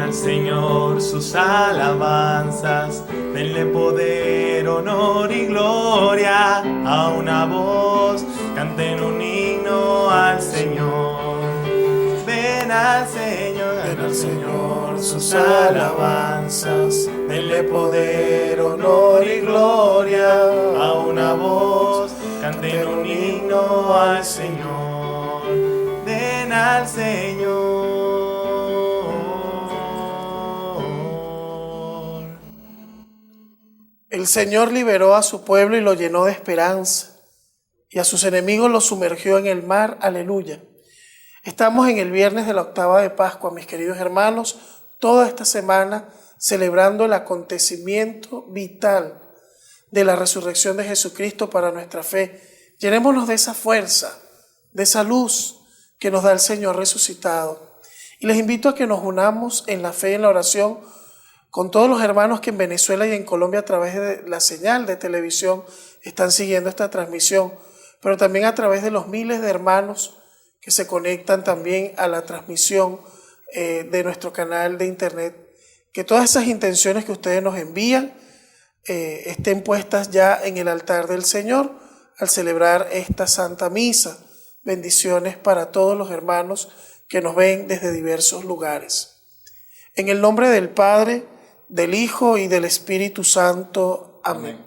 al Señor sus alabanzas, denle poder, honor y gloria. A una voz canten un himno al Señor. Ven al Señor sus alabanzas, denle poder, honor y gloria. A una voz canten un himno al Señor. Ven al Señor. El Señor liberó a su pueblo y lo llenó de esperanza, y a sus enemigos los sumergió en el mar. Aleluya. Estamos en el viernes de la octava de Pascua, mis queridos hermanos, toda esta semana celebrando el acontecimiento vital de la resurrección de Jesucristo para nuestra fe. Llenémonos de esa fuerza, de esa luz que nos da el Señor resucitado. Y les invito a que nos unamos en la fe y en la oración con todos los hermanos que en Venezuela y en Colombia a través de la señal de televisión están siguiendo esta transmisión, pero también a través de los miles de hermanos que se conectan también a la transmisión de nuestro canal de internet. Que todas esas intenciones que ustedes nos envían estén puestas ya en el altar del Señor al celebrar esta Santa Misa. Bendiciones para todos los hermanos que nos ven desde diversos lugares. En el nombre del Padre, del Hijo y del Espíritu Santo. Amén.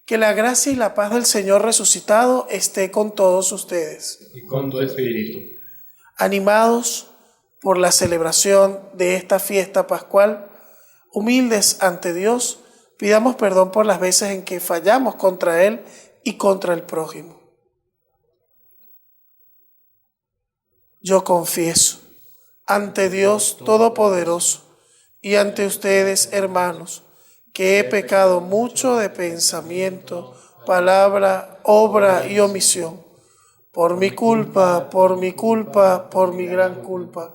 Que la gracia y la paz del Señor resucitado esté con todos ustedes. Y con tu espíritu. Animados por la celebración de esta fiesta pascual, humildes ante Dios, pidamos perdón por las veces en que fallamos contra Él y contra el prójimo. Yo confieso ante Dios Todopoderoso y ante ustedes, hermanos, que he pecado mucho de pensamiento, palabra, obra y omisión. Por mi culpa, por mi gran culpa.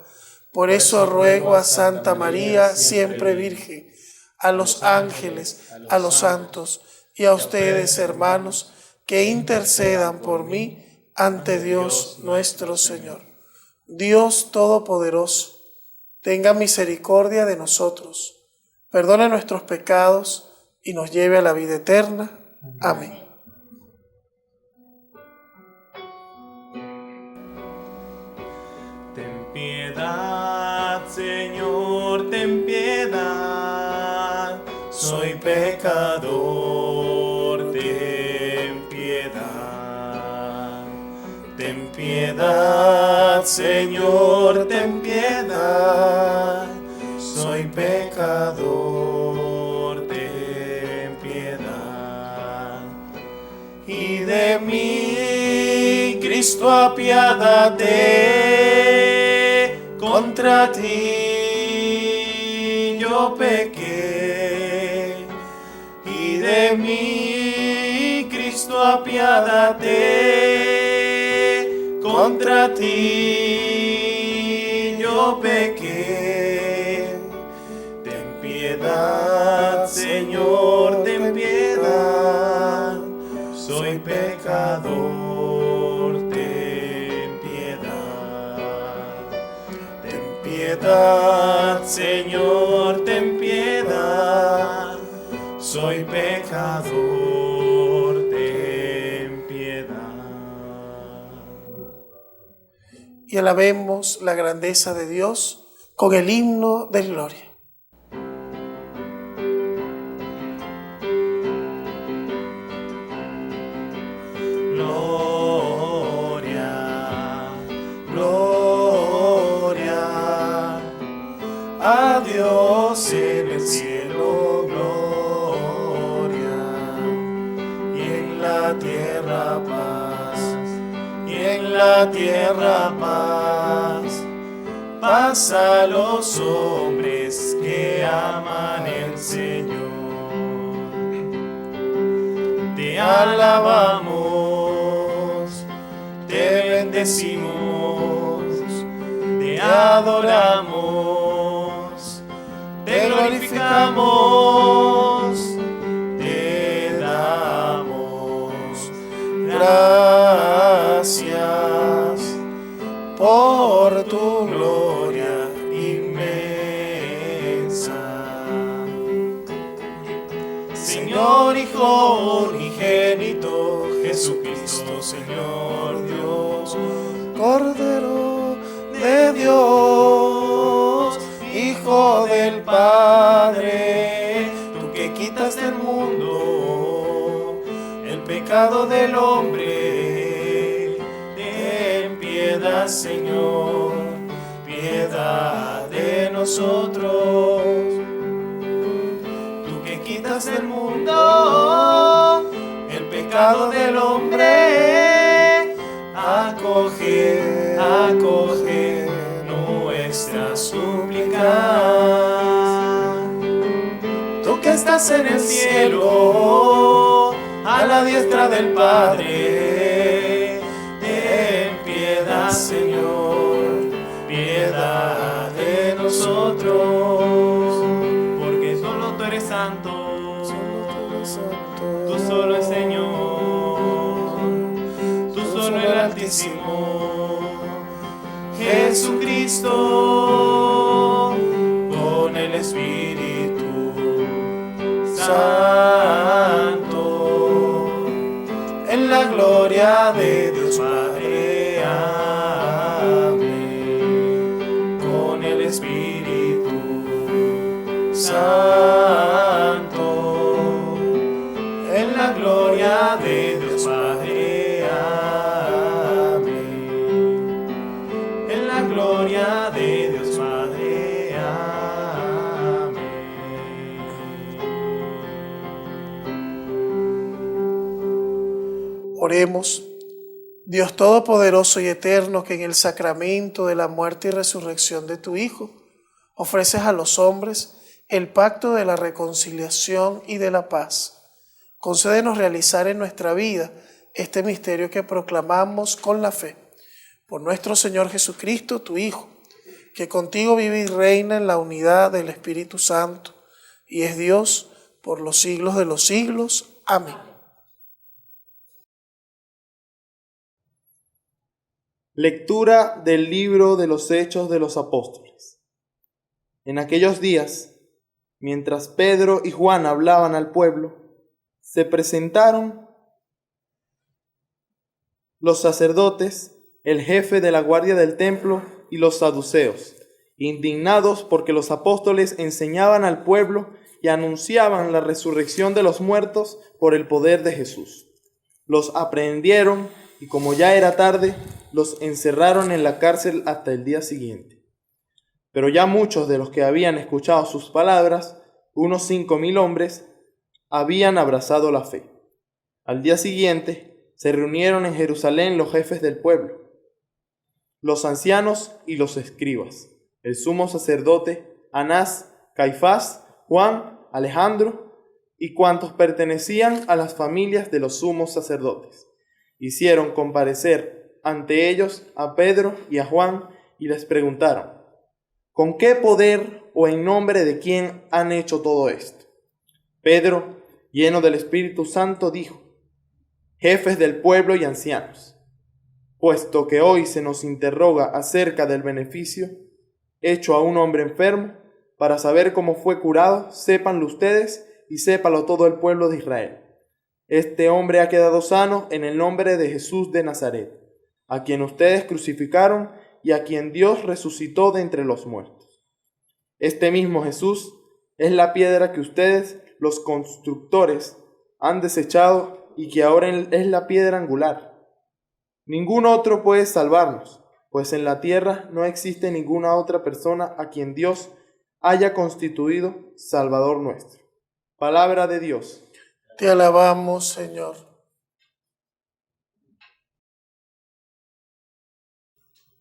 Por eso ruego a Santa María, siempre Virgen, a los ángeles, a los santos y a ustedes, hermanos, que intercedan por mí ante Dios nuestro Señor. Dios Todopoderoso, tenga misericordia de nosotros, perdone nuestros pecados y nos lleve a la vida eterna. Amén. Ten piedad, Señor, ten piedad. Soy pecador, ten piedad. Ten piedad, Señor, ten piedad. Soy pecador, ten piedad. Y de mí, Cristo, apiádate. Contra ti yo pequé. Y de mí, Cristo, apiádate. Contra ti yo pequé. Ten piedad, Señor, ten piedad. Soy pecador, ten piedad. Ten piedad, Señor, ten piedad. Soy pecador, ten piedad. Y alabemos la grandeza de Dios con el himno de gloria. Gloria, gloria a Dios en el cielo, gloria, y en la tierra paz, y en la tierra paz, paz a los hombres que aman el Señor. Te alabamos, te bendecimos, te adoramos, te glorificamos, te damos gracias por tu gloria inmensa. Hijo unigénito, Jesucristo, Señor Dios. Cordero de Dios, Hijo del Padre, tú que quitas del mundo el pecado del hombre, ten piedad, Señor, piedad de nosotros. Tú que quitas del mundo el pecado del hombre, acoge, acoge nuestra súplica. Tú que estás en el cielo, a la diestra del Padre, ten piedad, Señor, piedad de nosotros. Porque solo tú eres santo, tú solo el Señor, tú solo el Altísimo, Jesucristo, con el Espíritu Santo, en la gloria de Dios Padre. amén. Con el Espíritu Santo, en la gloria de Dios Padre. amén. En la gloria de Dios Padre. amén. Oremos. Dios Todopoderoso y Eterno, que en el sacramento de la muerte y resurrección de tu Hijo ofreces a los hombres el pacto de la reconciliación y de la paz, concédenos realizar en nuestra vida este misterio que proclamamos con la fe. Por nuestro Señor Jesucristo, tu Hijo, que contigo vive y reina en la unidad del Espíritu Santo, y es Dios por los siglos de los siglos. Amén. Lectura del libro de los Hechos de los Apóstoles. En aquellos días, mientras Pedro y Juan hablaban al pueblo, se presentaron los sacerdotes, el jefe de la guardia del templo y los saduceos, indignados porque los apóstoles enseñaban al pueblo y anunciaban la resurrección de los muertos por el poder de Jesús. Los aprehendieron y, como ya era tarde, los encerraron en la cárcel hasta el día siguiente. Pero ya muchos de los que habían escuchado sus palabras, unos 5,000 hombres, habían abrazado la fe. Al día siguiente se reunieron en Jerusalén los jefes del pueblo, los ancianos y los escribas, el sumo sacerdote, Anás, Caifás, Juan, Alejandro y cuantos pertenecían a las familias de los sumos sacerdotes. Hicieron comparecer ante ellos a Pedro y a Juan y les preguntaron: ¿con qué poder o en nombre de quién han hecho todo esto? Pedro, lleno del Espíritu Santo, dijo: jefes del pueblo y ancianos, puesto que hoy se nos interroga acerca del beneficio hecho a un hombre enfermo, para saber cómo fue curado, sépanlo ustedes y sépalo todo el pueblo de Israel. Este hombre ha quedado sano en el nombre de Jesús de Nazaret, a quien ustedes crucificaron y a quien Dios resucitó de entre los muertos. Este mismo Jesús es la piedra que ustedes, los constructores, han desechado y que ahora es la piedra angular. Ningún otro puede salvarnos, pues en la tierra no existe ninguna otra persona a quien Dios haya constituido Salvador nuestro. Palabra de Dios. Te alabamos, Señor.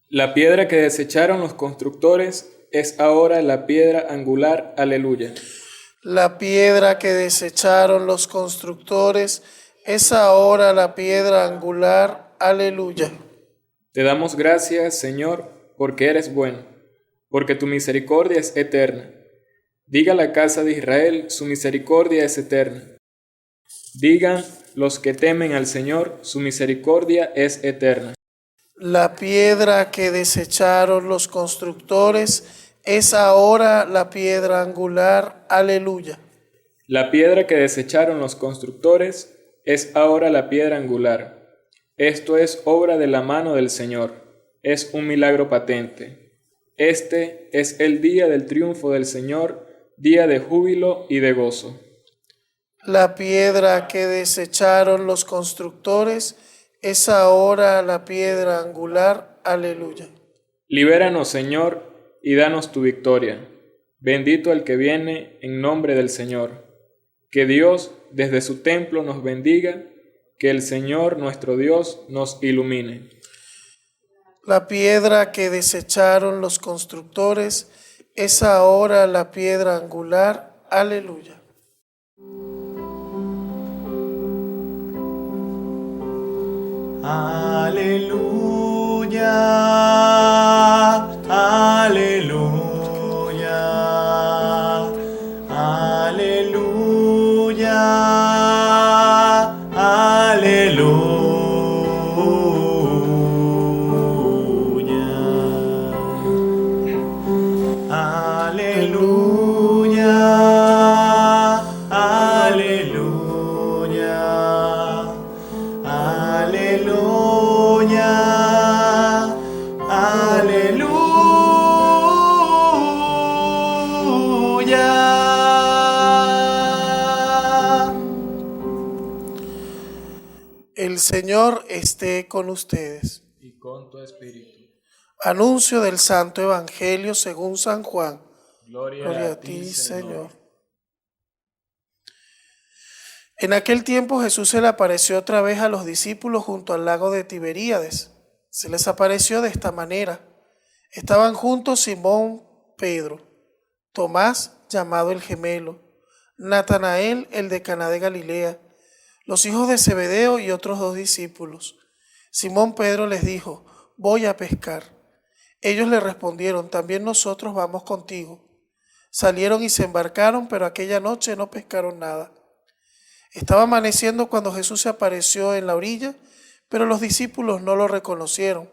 La piedra que desecharon los constructores es ahora la piedra angular. Aleluya. La piedra que desecharon los constructores es ahora la piedra angular. Aleluya. Te damos gracias, Señor, porque eres bueno, porque tu misericordia es eterna. Diga la casa de Israel, su misericordia es eterna. Digan los que temen al Señor, su misericordia es eterna. La piedra que desecharon los constructores es ahora la piedra angular. Aleluya. La piedra que desecharon los constructores es ahora la piedra angular. Esto es obra de la mano del Señor. Es un milagro patente. Este es el día del triunfo del Señor, día de júbilo y de gozo. La piedra que desecharon los constructores es ahora la piedra angular. Aleluya. Libéranos, Señor, y danos tu victoria. Bendito el que viene en nombre del Señor. Que Dios desde su templo nos bendiga, que el Señor nuestro Dios nos ilumine. La piedra que desecharon los constructores es ahora la piedra angular. Aleluya. Aleluya, aleluya, aleluya, aleluya, aleluya, aleluya, aleluya. El Señor esté con ustedes. Y con tu espíritu. Anuncio del Santo Evangelio según San Juan. Gloria a ti, Señor. En aquel tiempo Jesús se le apareció otra vez a los discípulos junto al lago de Tiberíades. Se les apareció de esta manera. Estaban juntos Simón, Pedro, Tomás, llamado el gemelo, Natanael, el de Caná de Galilea, los hijos de Zebedeo y otros 2 discípulos. Simón Pedro les dijo: voy a pescar. Ellos le respondieron: también nosotros vamos contigo. Salieron y se embarcaron, pero aquella noche no pescaron nada. Estaba amaneciendo cuando Jesús se apareció en la orilla, pero los discípulos no lo reconocieron.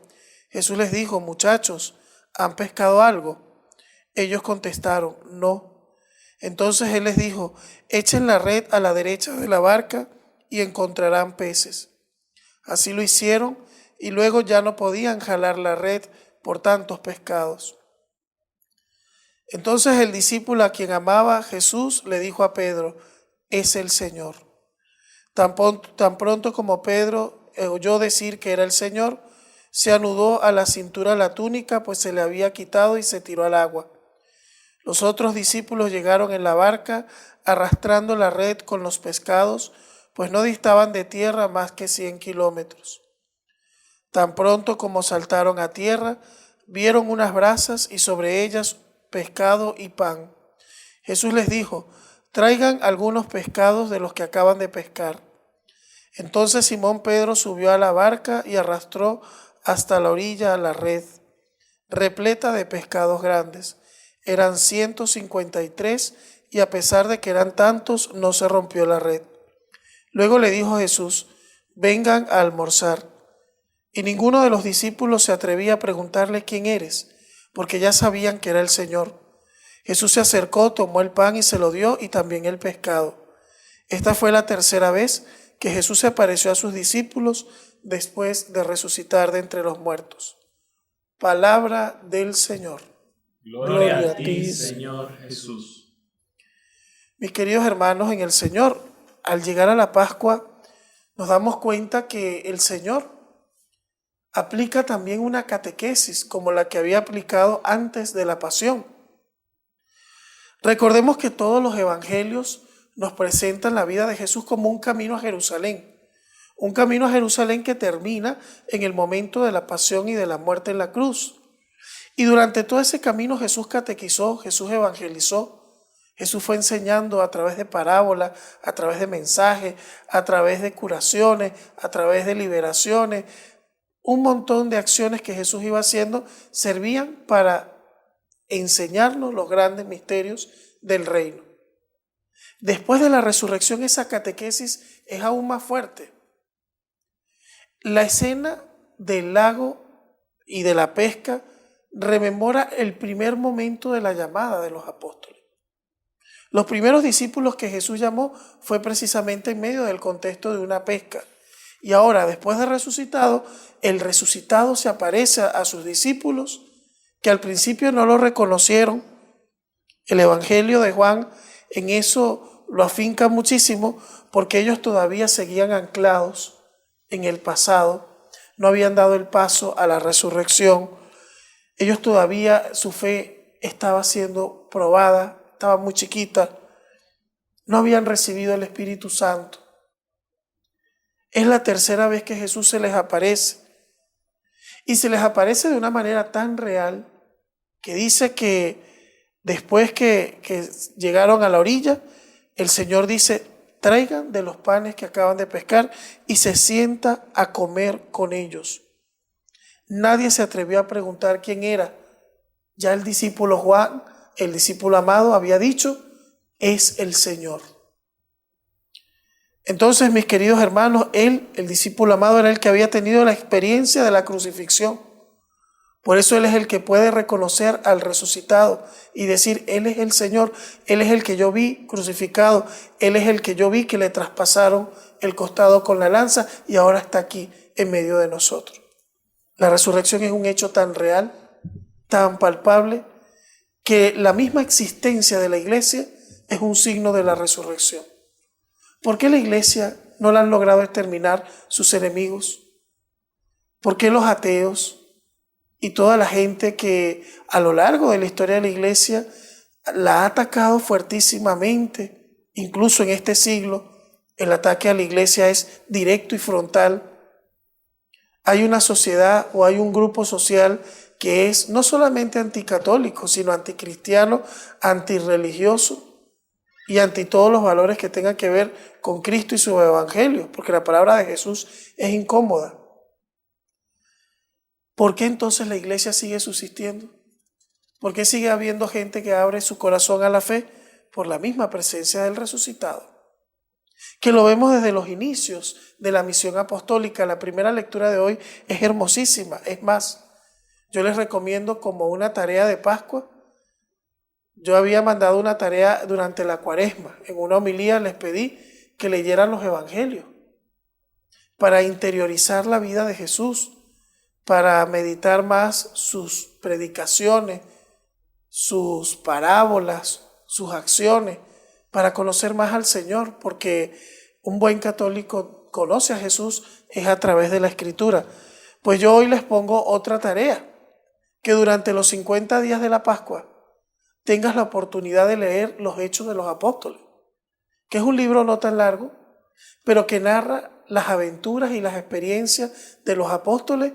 Jesús les dijo: muchachos, ¿han pescado algo? Ellos contestaron: no. Entonces Él les dijo: echen la red a la derecha de la barca y encontrarán peces. Así lo hicieron y luego ya no podían jalar la red por tantos pescados. Entonces el discípulo a quien amaba Jesús le dijo a Pedro: es el Señor. Tan pronto como Pedro oyó decir que era el Señor, se anudó a la cintura la túnica, pues se le había quitado, y se tiró al agua. Los otros discípulos llegaron en la barca arrastrando la red con los pescados, pues no distaban de tierra más que 100 kilómetros. Tan pronto como saltaron a tierra, vieron unas brasas y sobre ellas pescado y pan. Jesús les dijo: traigan algunos pescados de los que acaban de pescar. Entonces Simón Pedro subió a la barca y arrastró hasta la orilla la red, repleta de pescados grandes. Eran 153 y a pesar de que eran tantos, no se rompió la red. Luego le dijo Jesús: vengan a almorzar. Y ninguno de los discípulos se atrevía a preguntarle: ¿quién eres?, porque ya sabían que era el Señor. Jesús se acercó, tomó el pan y se lo dio, y también el pescado. Esta fue la tercera vez que Jesús se apareció a sus discípulos después de resucitar de entre los muertos. Palabra del Señor. Gloria a ti, Señor Jesús. Mis queridos hermanos en el Señor, al llegar a la Pascua nos damos cuenta que el Señor aplica también una catequesis como la que había aplicado antes de la Pasión. Recordemos que todos los evangelios nos presentan la vida de Jesús como un camino a Jerusalén que termina en el momento de la pasión y de la muerte en la cruz. Y durante todo ese camino Jesús catequizó, Jesús evangelizó, Jesús fue enseñando a través de parábolas, a través de mensajes, a través de curaciones, a través de liberaciones. Un montón de acciones que Jesús iba haciendo servían para enseñarnos los grandes misterios del reino. Después de la resurrección, esa catequesis es aún más fuerte. La escena del lago y de la pesca rememora el primer momento de la llamada de los apóstoles. Los primeros discípulos que Jesús llamó fue precisamente en medio del contexto de una pesca. Y ahora, después de resucitado, el resucitado se aparece a sus discípulos que al principio no lo reconocieron. El Evangelio de Juan en eso lo afinca muchísimo porque ellos todavía seguían anclados en el pasado, no habían dado el paso a la resurrección. Ellos todavía, su fe estaba siendo probada, estaba muy chiquita, no habían recibido el Espíritu Santo. Es la tercera vez que Jesús se les aparece y se les aparece de una manera tan real que dice que después que llegaron a la orilla, el Señor dice: traigan de los panes que acaban de pescar, y se sienta a comer con ellos. Nadie se atrevió a preguntar quién era. Ya el discípulo Juan, el discípulo amado, había dicho: es el Señor. Entonces, mis queridos hermanos, él, el discípulo amado, era el que había tenido la experiencia de la crucifixión. Por eso él es el que puede reconocer al resucitado y decir: él es el Señor, él es el que yo vi crucificado, él es el que yo vi que le traspasaron el costado con la lanza y ahora está aquí en medio de nosotros. La resurrección es un hecho tan real, tan palpable, que la misma existencia de la iglesia es un signo de la resurrección. ¿Por qué la iglesia no la han logrado exterminar sus enemigos? ¿Por qué los ateos y toda la gente que a lo largo de la historia de la iglesia la ha atacado fuertísimamente? Incluso en este siglo, el ataque a la iglesia es directo y frontal. Hay una sociedad o hay un grupo social que es no solamente anticatólico, sino anticristiano, antirreligioso y anti todos los valores que tengan que ver con Cristo y su evangelio, porque la palabra de Jesús es incómoda. ¿Por qué entonces la iglesia sigue subsistiendo? ¿Por qué sigue habiendo gente que abre su corazón a la fe? Por la misma presencia del resucitado, que lo vemos desde los inicios de la misión apostólica. La primera lectura de hoy es hermosísima. Es más, yo les recomiendo como una tarea de Pascua. Yo había mandado una tarea durante la Cuaresma. En una homilía les pedí que leyeran los evangelios para interiorizar la vida de Jesús, para meditar más sus predicaciones, sus parábolas, sus acciones, para conocer más al Señor, porque un buen católico conoce a Jesús es a través de la Escritura. Pues yo hoy les pongo otra tarea, que durante los 50 días de la Pascua tengas la oportunidad de leer los Hechos de los Apóstoles, que es un libro no tan largo, pero que narra las aventuras y las experiencias de los apóstoles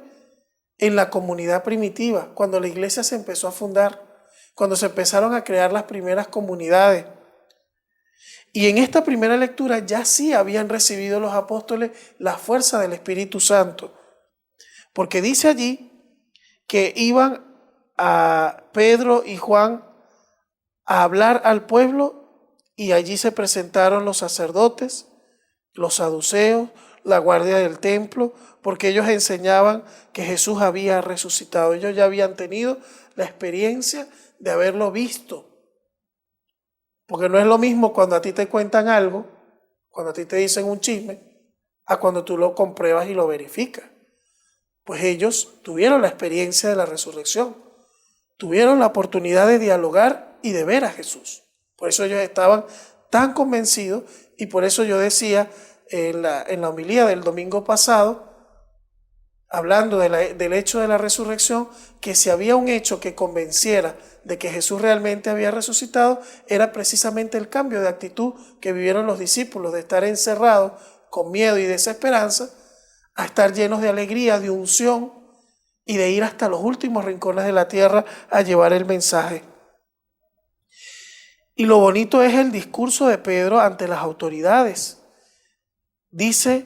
en la comunidad primitiva, cuando la iglesia se empezó a fundar, cuando se empezaron a crear las primeras comunidades. Y en esta primera lectura ya sí habían recibido los apóstoles la fuerza del Espíritu Santo, porque dice allí que iban a Pedro y Juan a hablar al pueblo, y allí se presentaron los sacerdotes, los saduceos, la guardia del templo, porque ellos enseñaban que Jesús había resucitado. Ellos ya habían tenido la experiencia de haberlo visto. Porque no es lo mismo cuando a ti te cuentan algo, cuando a ti te dicen un chisme, a cuando tú lo compruebas y lo verificas. Pues ellos tuvieron la experiencia de la resurrección, tuvieron la oportunidad de dialogar y de ver a Jesús. Por eso ellos estaban tan convencidos, y por eso yo decía en la homilía del domingo pasado, hablando del hecho de la resurrección, que si había un hecho que convenciera de que Jesús realmente había resucitado, era precisamente el cambio de actitud que vivieron los discípulos, de estar encerrados con miedo y desesperanza, a estar llenos de alegría, de unción, y de ir hasta los últimos rincones de la tierra a llevar el mensaje. Y lo bonito es el discurso de Pedro ante las autoridades. Dice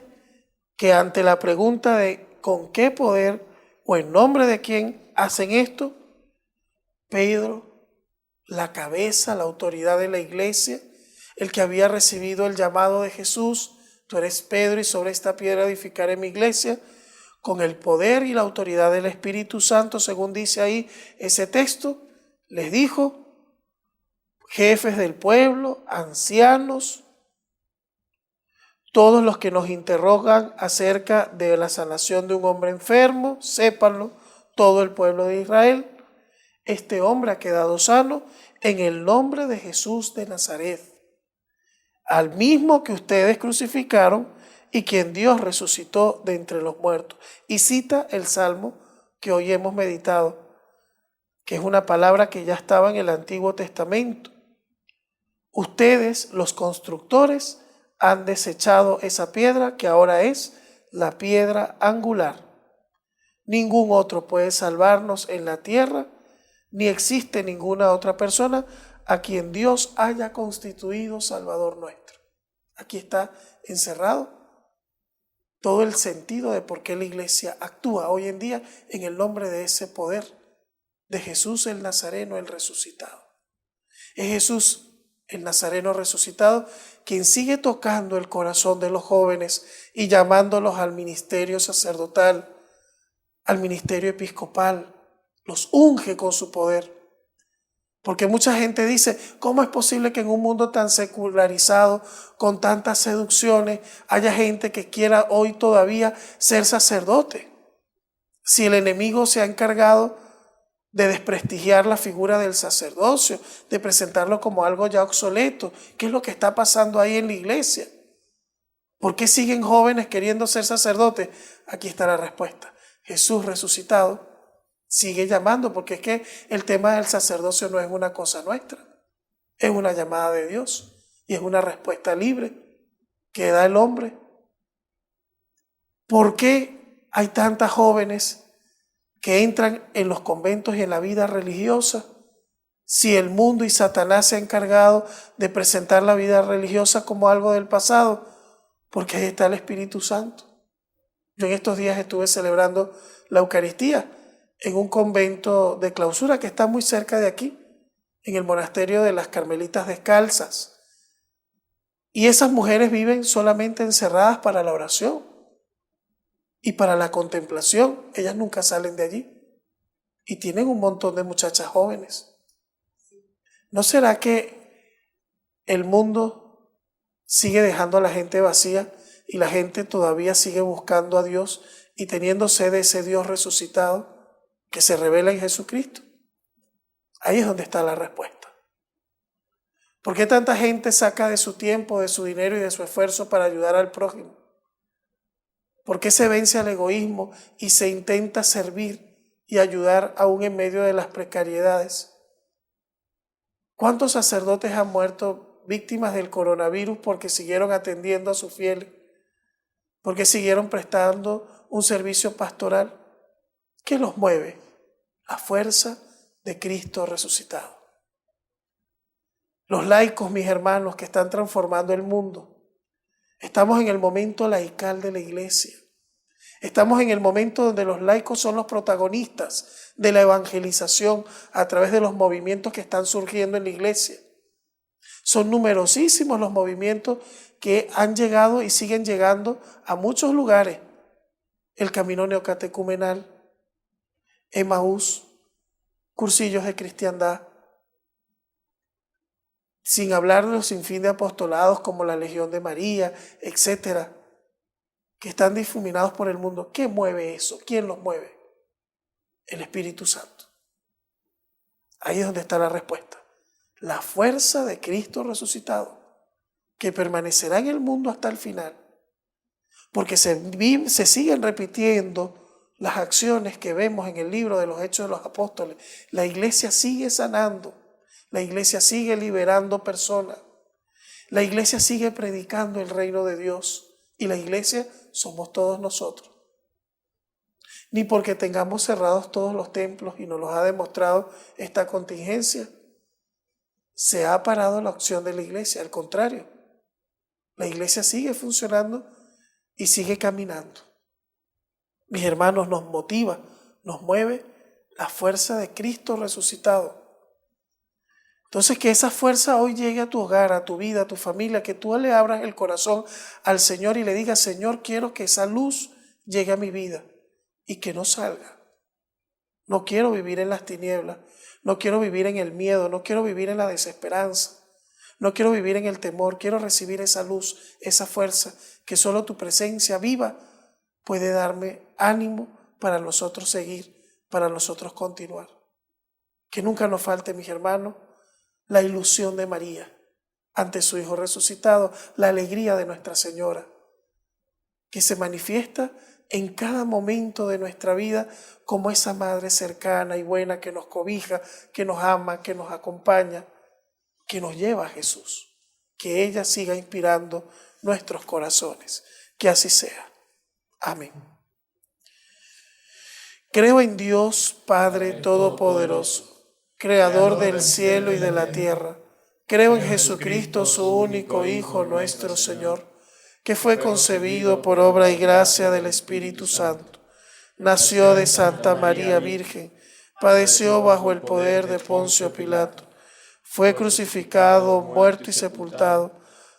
que ante la pregunta de ¿con qué poder o en nombre de quién hacen esto?, Pedro, la cabeza, la autoridad de la iglesia, el que había recibido el llamado de Jesús: tú eres Pedro y sobre esta piedra edificaré mi iglesia, con el poder y la autoridad del Espíritu Santo, según dice ahí ese texto, les dijo: jefes del pueblo, ancianos, todos los que nos interrogan acerca de la sanación de un hombre enfermo, sépanlo, todo el pueblo de Israel, este hombre ha quedado sano en el nombre de Jesús de Nazaret, al mismo que ustedes crucificaron y quien Dios resucitó de entre los muertos. Y cita el Salmo que hoy hemos meditado, que es una palabra que ya estaba en el Antiguo Testamento. Ustedes, los constructores, han desechado esa piedra que ahora es la piedra angular. Ningún otro puede salvarnos en la tierra, ni existe ninguna otra persona a quien Dios haya constituido Salvador nuestro. Aquí está encerrado todo el sentido de por qué la iglesia actúa hoy en día en el nombre de ese poder de Jesús el Nazareno, el resucitado. Es Jesús el Nazareno resucitado quien sigue tocando el corazón de los jóvenes y llamándolos al ministerio sacerdotal, al ministerio episcopal, los unge con su poder. Porque mucha gente dice, ¿cómo es posible que en un mundo tan secularizado, con tantas seducciones, haya gente que quiera hoy todavía ser sacerdote? Si el enemigo se ha encargado de desprestigiar la figura del sacerdocio, de presentarlo como algo ya obsoleto. ¿Qué es lo que está pasando ahí en la iglesia? ¿Por qué siguen jóvenes queriendo ser sacerdotes? Aquí está la respuesta. Jesús resucitado sigue llamando, porque es que el tema del sacerdocio no es una cosa nuestra, es una llamada de Dios y es una respuesta libre que da el hombre. ¿Por qué hay tantas jóvenes que entran en los conventos y en la vida religiosa si el mundo y Satanás se ha encargado de presentar la vida religiosa como algo del pasado? Porque ahí está el Espíritu Santo. Yo en estos días estuve celebrando la Eucaristía en un convento de clausura que está muy cerca de aquí, en el monasterio de las Carmelitas Descalzas. Y esas mujeres viven solamente encerradas para la oración y para la contemplación. Ellas nunca salen de allí y tienen un montón de muchachas jóvenes. ¿No será que el mundo sigue dejando a la gente vacía y la gente todavía sigue buscando a Dios y teniendo sed de ese Dios resucitado que se revela en Jesucristo? Ahí es donde está la respuesta. ¿Por qué tanta gente saca de su tiempo, de su dinero y de su esfuerzo para ayudar al prójimo? ¿Por qué se vence al egoísmo y se intenta servir y ayudar aún en medio de las precariedades? ¿Cuántos sacerdotes han muerto víctimas del coronavirus porque siguieron atendiendo a sus fieles? Porque siguieron prestando un servicio pastoral. ¿Qué los mueve? La fuerza de Cristo resucitado. Los laicos, mis hermanos, que están transformando el mundo. Estamos en el momento laical de la iglesia. Estamos en el momento donde los laicos son los protagonistas de la evangelización a través de los movimientos que están surgiendo en la iglesia. Son numerosísimos los movimientos que han llegado y siguen llegando a muchos lugares. El Camino Neocatecumenal, Emaús, cursillos de cristiandad, sin hablar de los sinfín de apostolados como la Legión de María, etcétera, que están difuminados por el mundo. ¿Qué mueve eso? ¿Quién los mueve? El Espíritu Santo. Ahí es donde está la respuesta. La fuerza de Cristo resucitado, que permanecerá en el mundo hasta el final, porque se siguen repitiendo las acciones que vemos en el libro de los Hechos de los Apóstoles. La iglesia sigue sanando, la iglesia sigue liberando personas, la iglesia sigue predicando el reino de Dios y la iglesia somos todos nosotros. Ni porque tengamos cerrados todos los templos y nos los ha demostrado esta contingencia, se ha parado la acción de la iglesia. Al contrario, la iglesia sigue funcionando y sigue caminando. Mis hermanos, nos motiva, nos mueve la fuerza de Cristo resucitado. Entonces, que esa fuerza hoy llegue a tu hogar, a tu vida, a tu familia, que tú le abras el corazón al Señor y le digas: Señor, quiero que esa luz llegue a mi vida y que no salga. No quiero vivir en las tinieblas, No quiero vivir en el miedo, no quiero vivir en la desesperanza, no quiero vivir en el temor, quiero recibir esa luz, esa fuerza que solo tu presencia viva puede darme ánimo para nosotros seguir, para nosotros continuar. Que nunca nos falte, mis hermanos, la ilusión de María ante su Hijo resucitado, la alegría de Nuestra Señora, que se manifiesta en cada momento de nuestra vida como esa madre cercana y buena que nos cobija, que nos ama, que nos acompaña, que nos lleva a Jesús. Que ella siga inspirando nuestros corazones. Que así sea. Amén. Creo en Dios, Padre Todopoderoso, Creador del cielo y de la tierra. Creo en Jesucristo, su único Hijo, nuestro Señor, que fue concebido por obra y gracia del Espíritu Santo. Nació de Santa María Virgen, padeció bajo el poder de Poncio Pilato, fue crucificado, muerto y sepultado,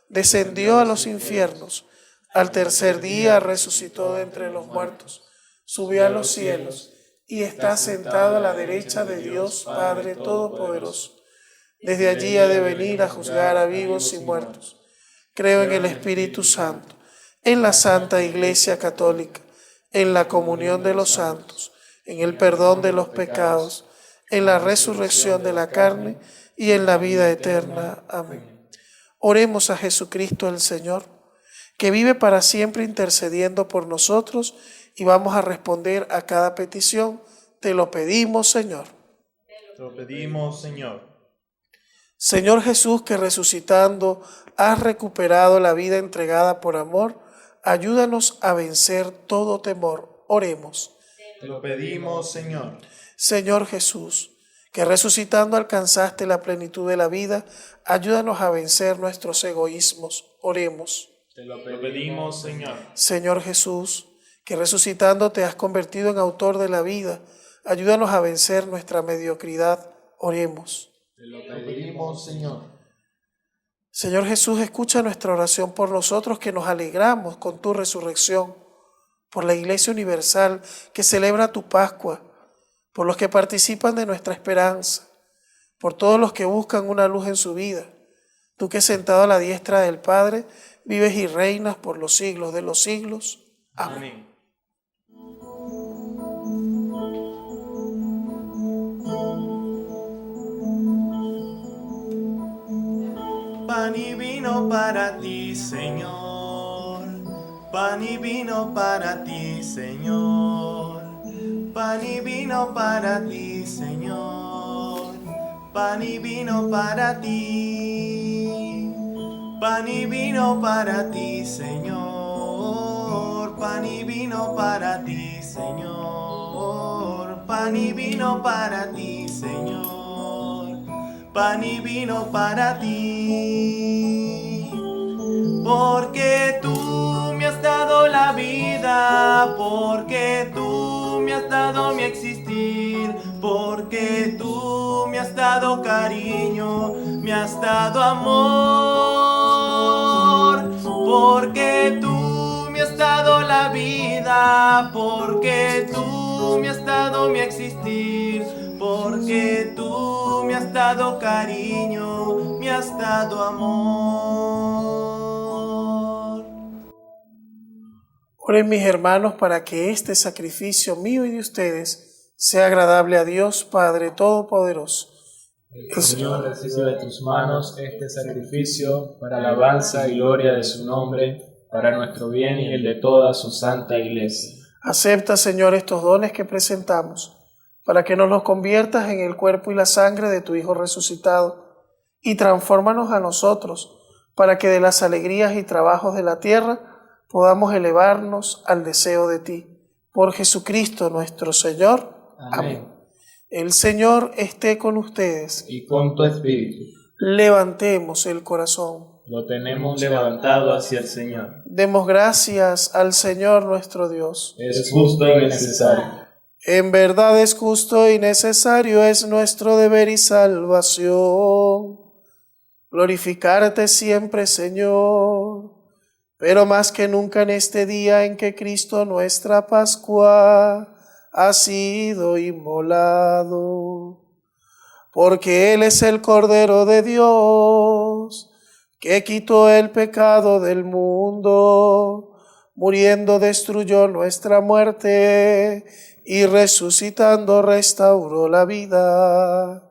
descendió a los infiernos, al tercer día resucitó de entre los muertos, subió a los cielos y está sentado a la derecha de Dios Padre Todopoderoso. Desde allí ha de venir a juzgar a vivos y muertos. Creo en el Espíritu Santo, en la Santa Iglesia Católica, en la comunión de los santos, en el perdón de los pecados, en la resurrección de la carne y en la vida eterna. Amén. Oremos a Jesucristo el Señor, que vive para siempre intercediendo por nosotros, y vamos a responder a cada petición. Te lo pedimos, Señor. Te lo pedimos, Señor. Señor Jesús, que resucitando has recuperado la vida entregada por amor, ayúdanos a vencer todo temor. Oremos. Te lo pedimos, Señor. Señor Jesús, que resucitando alcanzaste la plenitud de la vida, ayúdanos a vencer nuestros egoísmos. Oremos. Te lo pedimos, Señor. Señor Jesús, que resucitando te has convertido en autor de la vida, ayúdanos a vencer nuestra mediocridad. Oremos. Te lo pedimos, Señor. Señor Jesús, escucha nuestra oración por nosotros que nos alegramos con tu resurrección, por la Iglesia Universal que celebra tu Pascua, por los que participan de nuestra esperanza, por todos los que buscan una luz en su vida. Tú que sentado a la diestra del Padre, vives y reinas por los siglos de los siglos. Amén. Pan y vino para ti, Señor. Pan y vino para ti, Señor. Pan y vino para ti, Señor. Pan y vino para ti. Pan y vino para ti, Señor. Pan y vino para ti, Señor. Pan y vino para ti, Señor. Pan y vino para ti, porque tú me has dado la vida, porque tú me has dado mi existir, porque tú me has dado cariño, me has dado amor, porque tú me has dado la vida, porque tú me has dado mi existir, porque tú me has dado cariño, me has dado amor. Oren, mis hermanos, para que este sacrificio mío y de ustedes sea agradable a Dios Padre Todopoderoso. El Señor recibe de tus manos este sacrificio para alabanza y gloria de su nombre, para nuestro bien y el de toda su santa Iglesia. Acepta, Señor, estos dones que presentamos, para que nos los conviertas en el cuerpo y la sangre de tu Hijo resucitado, y transfórmanos a nosotros, para que de las alegrías y trabajos de la tierra podamos elevarnos al deseo de ti. Por Jesucristo nuestro Señor. Amén. El Señor esté con ustedes. Y con tu espíritu. Levantemos el corazón. Lo tenemos levantado hacia el Señor. Demos gracias al Señor nuestro Dios. Es justo y necesario. En verdad es justo y necesario, es nuestro deber y salvación glorificarte siempre, Señor, pero más que nunca en este día en que Cristo nuestra Pascua ha sido inmolado. porque Él es el Cordero de Dios, que quitó el pecado del mundo. Muriendo destruyó nuestra muerte y resucitando restauró la vida.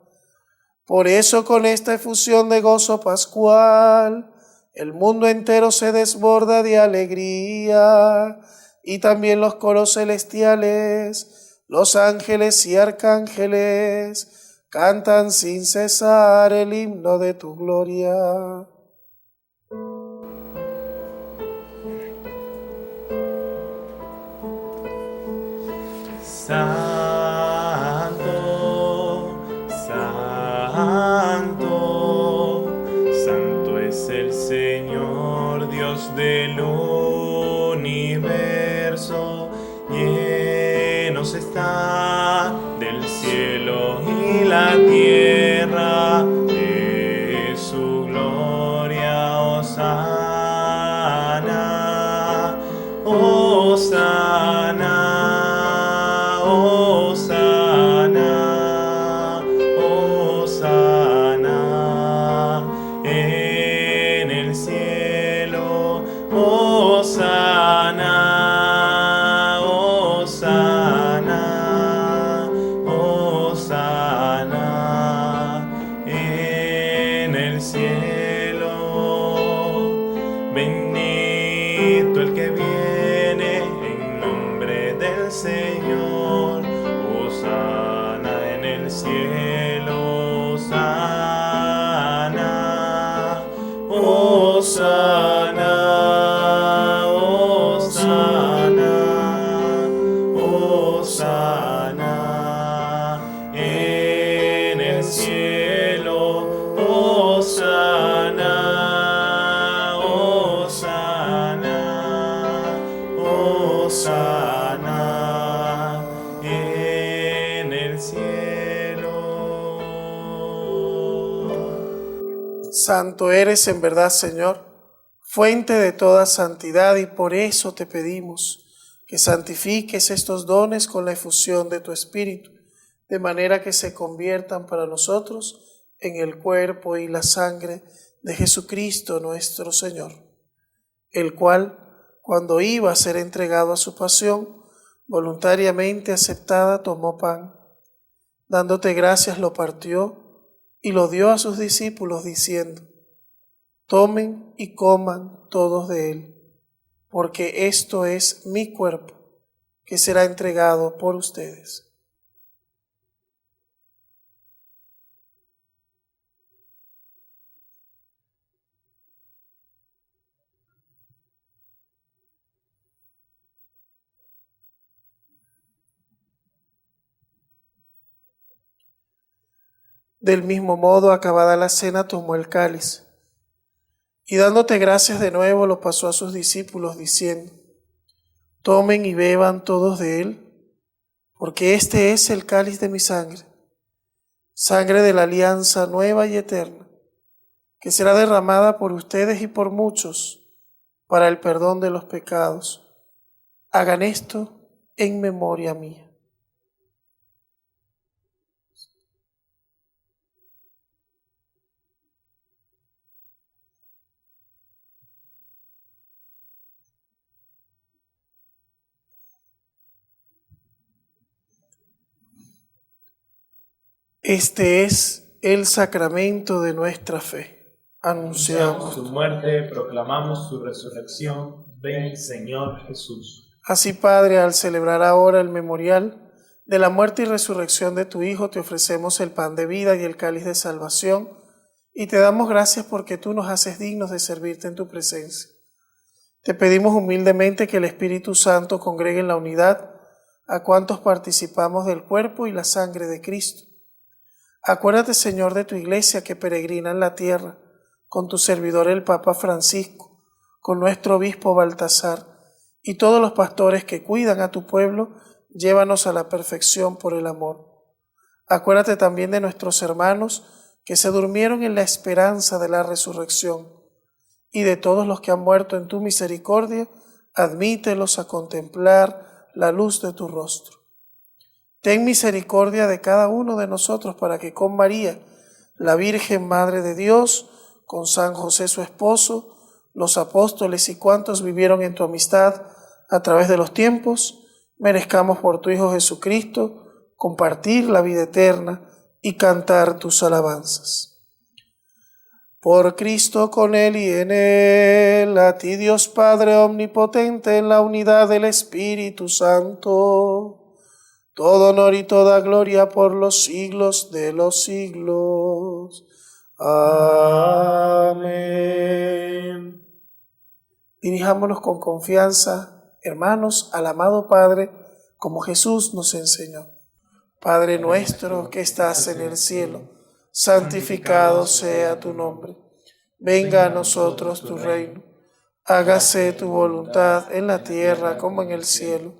Por eso con esta efusión de gozo pascual, el mundo entero se desborda de alegría, y también los coros celestiales, los ángeles y arcángeles, cantan sin cesar el himno de tu gloria. Santo, santo, santo es el Señor, Dios del universo. Llenos está del cielo y la tierra de su gloria. Hosana, hosana. Hosana, hosana en el cielo. Hosana, hosana, hosana en el cielo. Bendito el que viene en nombre del Señor. Hosana en el cielo. Hosana, hosana, hosana, hosana en el cielo. Hosana, hosana, hosana en el cielo. Santo eres en verdad, Señor, fuente de toda santidad, y por eso te pedimos que santifiques estos dones con la efusión de tu Espíritu, de manera que se conviertan para nosotros en el cuerpo y la sangre de Jesucristo nuestro Señor, el cual, cuando iba a ser entregado a su pasión, voluntariamente aceptada, tomó pan, dándote gracias lo partió y lo dio a sus discípulos diciendo: tomen y coman todos de él, porque esto es mi cuerpo, que será entregado por ustedes. Del mismo modo, acabada la cena, tomó el cáliz, y dándote gracias de nuevo, lo pasó a sus discípulos, diciendo: tomen y beban todos de él, porque este es el cáliz de mi sangre, sangre de la alianza nueva y eterna, que será derramada por ustedes y por muchos para el perdón de los pecados. Hagan esto en memoria mía. Este es el sacramento de nuestra fe. Anunciamos su muerte, proclamamos su resurrección. Ven, Señor Jesús. Así, Padre, al celebrar ahora el memorial de la muerte y resurrección de tu Hijo, te ofrecemos el pan de vida y el cáliz de salvación, y te damos gracias porque tú nos haces dignos de servirte en tu presencia. Te pedimos humildemente que el Espíritu Santo congregue en la unidad a cuantos participamos del cuerpo y la sangre de Cristo. Acuérdate, Señor, de tu iglesia que peregrina en la tierra, con tu servidor el Papa Francisco, con nuestro obispo Baltasar y todos los pastores que cuidan a tu pueblo. Llévanos a la perfección por el amor. Acuérdate también de nuestros hermanos que se durmieron en la esperanza de la resurrección, y de todos los que han muerto en tu misericordia, admítelos a contemplar la luz de tu rostro. Ten misericordia de cada uno de nosotros para que con María, la Virgen Madre de Dios, con San José su esposo, los apóstoles y cuantos vivieron en tu amistad a través de los tiempos, merezcamos por tu Hijo Jesucristo compartir la vida eterna y cantar tus alabanzas. Por Cristo, con Él y en Él, a ti Dios Padre omnipotente, en la unidad del Espíritu Santo, todo honor y toda gloria por los siglos de los siglos. Amén. Dirijámonos con confianza, hermanos, al amado Padre, como Jesús nos enseñó. Padre nuestro que estás en el cielo, santificado sea tu nombre. Venga a nosotros tu reino. Hágase tu voluntad en la tierra como en el cielo.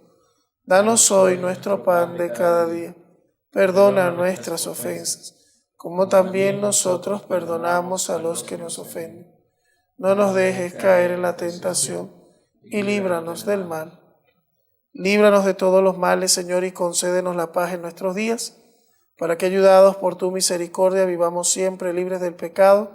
Danos hoy nuestro pan de cada día. Perdona nuestras ofensas, como también nosotros perdonamos a los que nos ofenden. No nos dejes caer en la tentación y líbranos del mal. Líbranos de todos los males, Señor, y concédenos la paz en nuestros días, para que, ayudados por tu misericordia, vivamos siempre libres del pecado,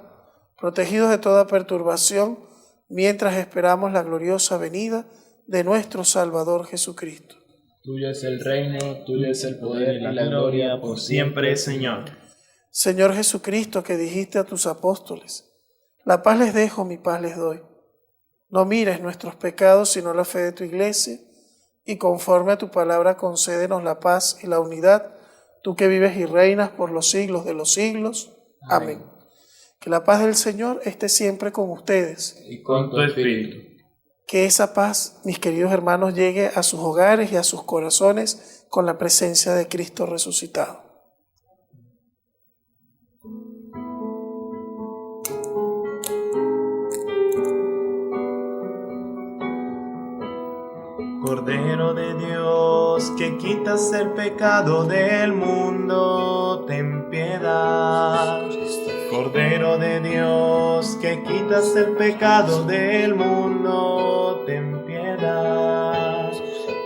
protegidos de toda perturbación, mientras esperamos la gloriosa venida de nuestro Salvador Jesucristo. Tuyo es el reino, tuyo es el poder y la gloria por siempre, Señor. Señor Jesucristo, que dijiste a tus apóstoles, la paz les dejo, mi paz les doy. No mires nuestros pecados, sino la fe de tu iglesia, y conforme a tu palabra concédenos la paz y la unidad, tú que vives y reinas por los siglos de los siglos. Amén. Que la paz del Señor esté siempre con ustedes. Y con tu espíritu. Que esa paz, mis queridos hermanos, llegue a sus hogares y a sus corazones con la presencia de Cristo resucitado. Cordero de Dios, que quitas el pecado del mundo, ten piedad. Cordero de Dios, que quitas el pecado del mundo, ten piedad.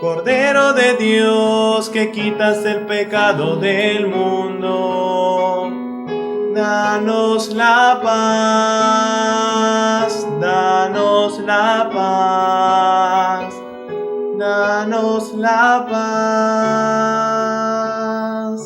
Cordero de Dios, que quitas el pecado del mundo, danos la paz, danos la paz. Danos la paz.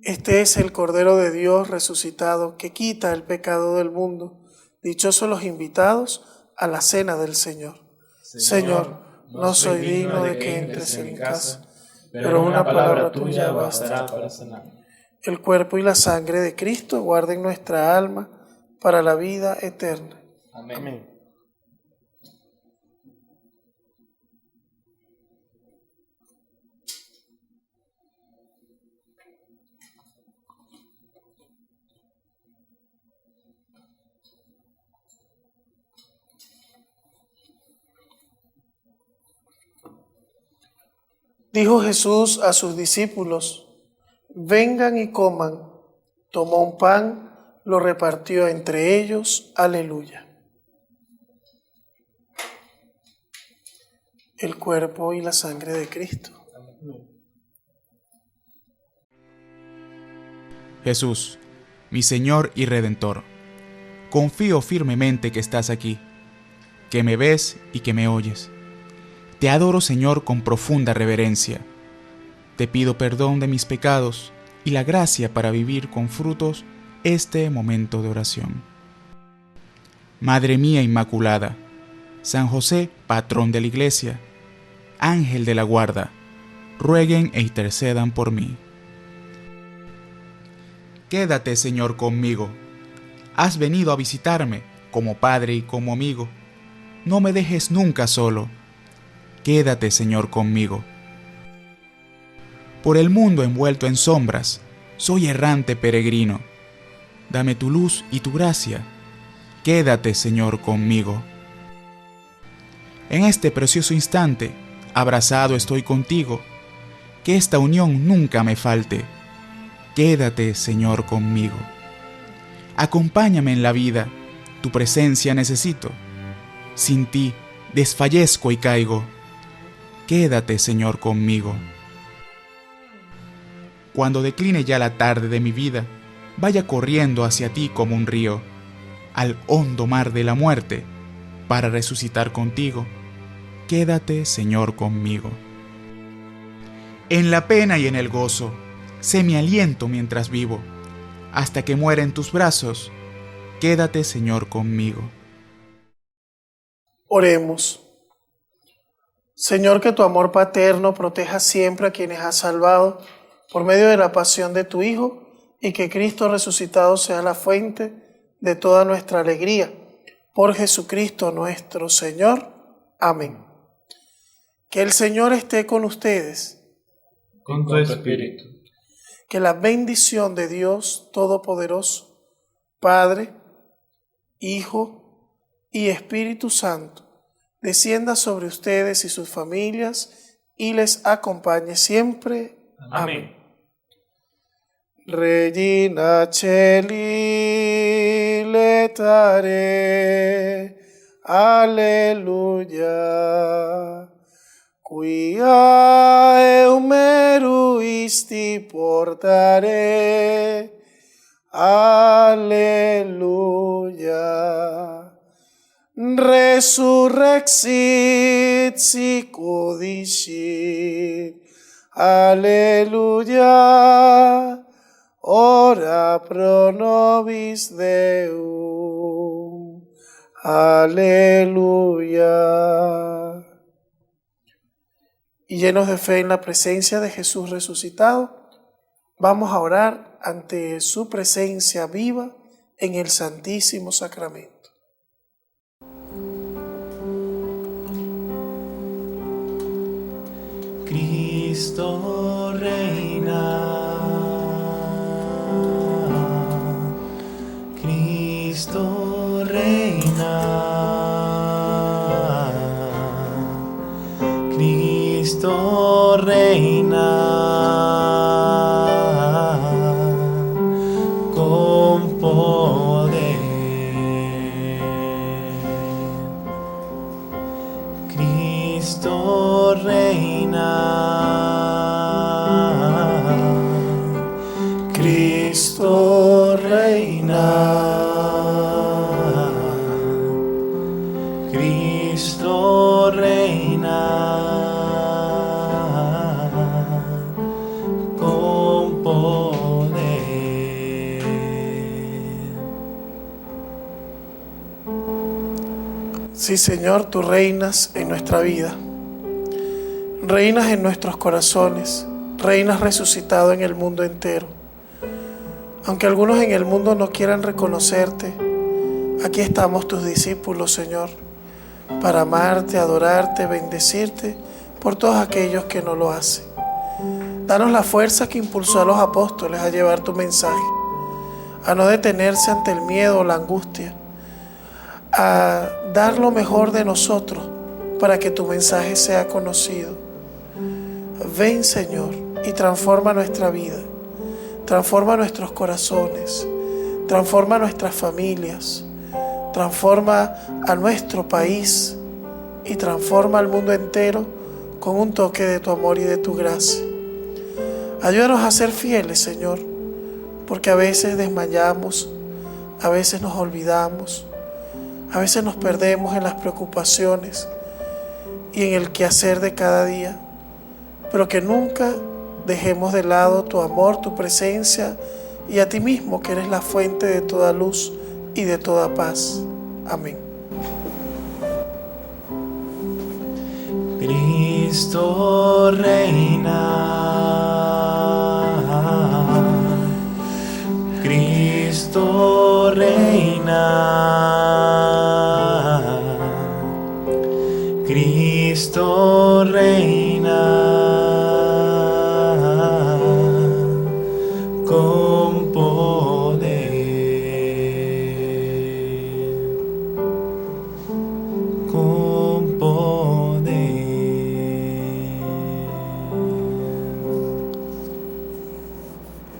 Este es el Cordero de Dios resucitado que quita el pecado del mundo. Dichosos los invitados a la cena del Señor. Señor, no soy digno de que entres en mi casa, pero una palabra tuya bastará para sanar. El cuerpo y la sangre de Cristo guarden nuestra alma para la vida eterna. Amén. Amén. Dijo Jesús a sus discípulos: vengan y coman. Tomó un pan, lo repartió entre ellos. Aleluya. El cuerpo y la sangre de Cristo. Jesús, mi Señor y Redentor, confío firmemente que estás aquí, que me ves y que me oyes. Te adoro, Señor, con profunda reverencia. Te pido perdón de mis pecados y la gracia para vivir con frutos este momento de oración. Madre mía Inmaculada, San José, patrón de la Iglesia, Ángel de la guarda, rueguen e intercedan por mí. Quédate, Señor, conmigo. Has venido a visitarme como Padre y como amigo. No me dejes nunca solo. Quédate, Señor, conmigo. Por el mundo envuelto en sombras, soy errante peregrino. Dame tu luz y tu gracia. Quédate, Señor, conmigo. En este precioso instante, abrazado estoy contigo. Que esta unión nunca me falte. Quédate, Señor, conmigo. Acompáñame en la vida, tu presencia necesito. Sin ti, desfallezco y caigo. quédate, Señor, conmigo. Cuando decline ya la tarde de mi vida, vaya corriendo hacia ti como un río, al hondo mar de la muerte, para resucitar contigo. Quédate, Señor, conmigo. En la pena y en el gozo, sé mi aliento mientras vivo, hasta que muera en tus brazos. Quédate, Señor, conmigo. Oremos. Señor, que tu amor paterno proteja siempre a quienes has salvado por medio de la pasión de tu Hijo, y que Cristo resucitado sea la fuente de toda nuestra alegría. Por Jesucristo nuestro Señor. Amén. Que el Señor esté con ustedes. Con tu espíritu. Que la bendición de Dios Todopoderoso, Padre, Hijo y Espíritu Santo, descienda sobre ustedes y sus familias y les acompañe siempre. Amén. Regina Celi letare, alleluia. Quia eumeruisti portare, alleluia. Resurrexit sic dicit, alleluia. Ora pro nobis Deum, aleluya. Y llenos de fe en la presencia de Jesús resucitado, vamos a orar ante su presencia viva en el Santísimo Sacramento. Cristo reina. Cristo reina, Cristo reina, con poder. Cristo reina, Cristo reina. Cristo reina, con poder. Sí, Señor, tú reinas en nuestra vida, reinas en nuestros corazones, reinas resucitado en el mundo entero. Aunque algunos en el mundo no quieran reconocerte, aquí estamos tus discípulos, Señor, para amarte, adorarte, bendecirte por todos aquellos que no lo hacen. Danos la fuerza que impulsó a los apóstoles a llevar tu mensaje, a no detenerse ante el miedo o la angustia, a dar lo mejor de nosotros para que tu mensaje sea conocido. Ven, Señor, y transforma nuestra vida, transforma nuestros corazones, transforma nuestras familias, transforma a nuestro país y transforma al mundo entero con un toque de tu amor y de tu gracia. Ayúdanos a ser fieles, Señor, porque a veces desmayamos, a veces nos olvidamos, a veces nos perdemos en las preocupaciones y en el quehacer de cada día, pero que nunca dejemos de lado tu amor, tu presencia y a ti mismo, que eres la fuente de toda luz y de toda paz. Amén. Cristo reina, Cristo reina.